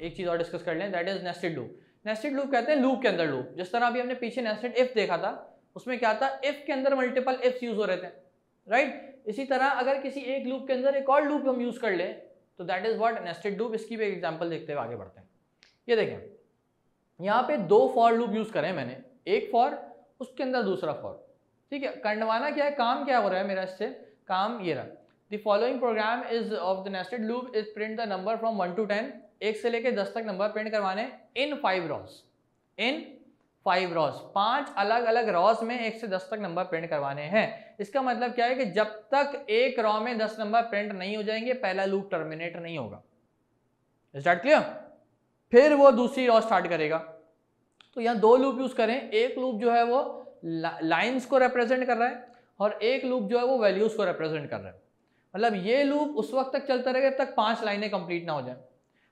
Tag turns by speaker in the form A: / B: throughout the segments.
A: एक चीज और डिस्कस कर लें, that is nested loop. Nested loop कहते हैं लूप के अंदर लूप। जिस तरह अभी हमने पीछे नेस्टेड इफ देखा था, उसमें क्या था, इफ के अंदर मल्टीपल इफ्स यूज हो रहे थे, राइट। इसी तरह अगर किसी एक लूप के अंदर एक और लूप हम यूज कर ले तो that is what nested loop. इसकी भी एक एग्जांपल देखते हुए आगे बढ़ते हैं। ये देखें यहाँ पे दो फॉर लूप यूज करे मैंने, एक फॉर उसके अंदर दूसरा फॉर, ठीक है। करवाना क्या है, काम क्या हो रहा है मेरा इससे, काम ये रहा, the following programme is of the nested loop is print the number from 1 to 10, 1 से लेके 10 तक नंबर प्रिंट करवाने इन 5 रॉस, इन 5 रॉस, 5 अलग अलग रॉस में 1 से 10 तक नंबर प्रिंट करवाने हैं। इसका मतलब क्या है कि जब तक एक रॉ में 10 नंबर प्रिंट नहीं हो जाएंगे पहला लूप टर्मिनेट नहीं होगा। Start clear? फिर वो दूसरी रॉ स्टार्ट करेगा। तो यहाँ दो लूप यूज करें, एक लूप जो है वो लाइंस को रिप्रेजेंट कर रहा है और एक लूप जो है वो वैल्यूज को रिप्रेजेंट कर रहा है। मतलब ये लूप उस वक्त तक चलता रहेगा जब तक 5 लाइनें कंप्लीट ना हो जाए,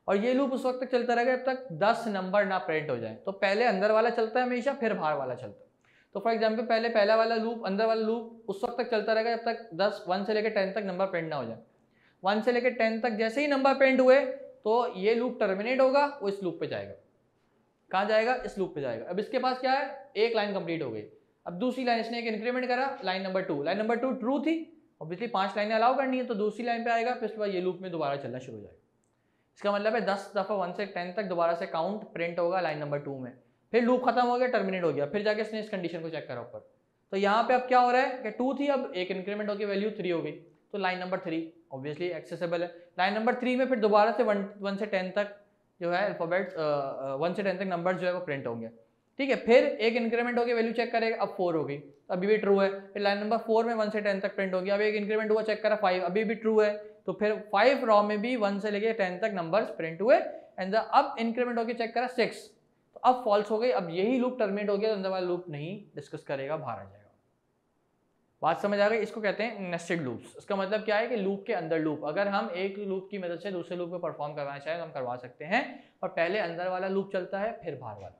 A: और ये लूप उस वक्त तक चलता रहेगा जब तक 10 नंबर ना प्रिंट हो जाए। तो पहले अंदर वाला चलता है हमेशा, फिर बाहर वाला चलता है। तो फॉर एग्जाम्पल पहले पहला वाला लूप, अंदर वाला लूप उस वक्त तक चलता रहेगा जब तक 1 से लेकर 10 तक नंबर प्रिंट ना हो जाए। 1 से लेकर 10 तक जैसे ही नंबर प्रिंट हुए तो ये लूप टर्मिनेट होगा, वो इस लूप पे जाएगा। कहाँ जाएगा? इस लूप पे जाएगा। अब इसके पास क्या है, एक लाइन कंप्लीट हो गई। अब दूसरी लाइन इसने एक इंक्रीमेंट करा, line number 2, line number 2 true थी, ऑब्वियसली 5 लाइनें अलाउ करनी है, तो दूसरी लाइन पे आएगा, फिर उसके बाद ये लूप में दोबारा चलना शुरू हो जाएगा। इसका मतलब है 10 दफ़ा 1 से 10 तक दोबारा से काउंट प्रिंट होगा लाइन नंबर 2 में, फिर लूप खत्म हो गया, टर्मिनेट हो गया, फिर जाके इसने इस कंडीशन को चेक करा ऊपर। तो यहाँ पे अब क्या हो रहा है कि 2 थी, अब एक इंक्रीमेंट होकर वैल्यू 3 हो गई, तो लाइन नंबर 3 ऑब्वियसली एक्सेसिबल है। लाइन नंबर 3 में फिर दोबारा से 1 से 10 तक जो है अल्फाबेट्स 1 से 10 तक नंबर जो है वो प्रिंट होंगे, ठीक है। फिर एक इंक्रीमेंट होकर वैल्यू चेक करेगा, अब 4 हो गई, अभी भी ट्रू है। फिर लाइन नंबर 4 में 1 से 10 तक प्रिंट हो गया, अब एक इंक्रीमेंट हुआ, चेक करा 5, अभी भी ट्रू है। तो फिर 5 रॉ में भी 1 से लेके 10 तक नंबर्स प्रिंट हुए, एंड अब इंक्रीमेंट होकर चेक करा 6, तो अब फॉल्स हो गई। अब यही लूप टर्मिनेट हो गया, तो अंदर वाला लूप नहीं डिस्कस करेगा, बाहर आ जाएगा। बात समझ आ गई? इसको कहते हैं नेस्टेड लूप्स। इसका मतलब क्या है कि लूप के अंदर लूप, अगर हम एक लूप की मदद से दूसरे लूप को परफॉर्म करवाना चाहें तो हम करवा सकते हैं, और पहले अंदर वाला लूप चलता है फिर बाहर वाला।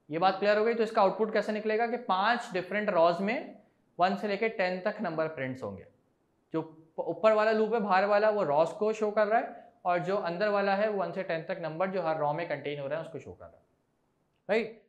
A: ये बात क्लियर हो गई? तो इसका आउटपुट कैसे निकलेगा कि 5 डिफरेंट रॉज में 1 से लेकर 10 तक नंबर प्रिंट्स होंगे। जो ऊपर वाला लूप है बाहर वाला वो रॉस को शो कर रहा है, और जो अंदर वाला है वो 1 से 10 तक नंबर जो हर रॉ में कंटेन हो रहा है उसको शो कर रहा है, राइट।